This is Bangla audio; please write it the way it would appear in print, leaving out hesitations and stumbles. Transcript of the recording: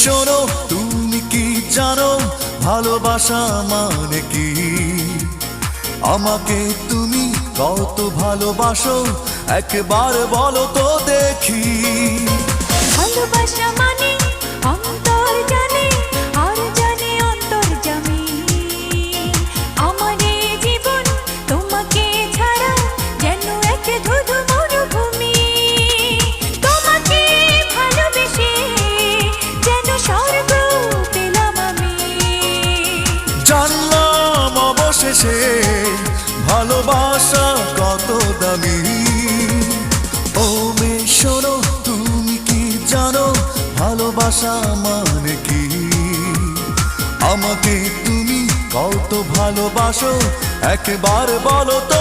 শোনো, তুমি কি জানো ভালোবাসা মানে কি? আমাকে তুমি কত ভালোবাসো একবার বলো তো দেখি। ভালোবাসা মানে অন্তর জানে আর জানে অন্তর্যামী। আমার এই জীবন তোমাকে ছাড়া যেন এক ধুধু মরুভূমি। তোমাকে ভালোবেসে যেন স্বর্গ পেলাম আমি। জানলাম অবশেষে ভালোবাসা কত দামি। ও মেয়ে শোনো, তুমি কি জানো ভালোবাসা মানে কি? আমাকে তুমি কত ভালোবাসো একবার বলো তো।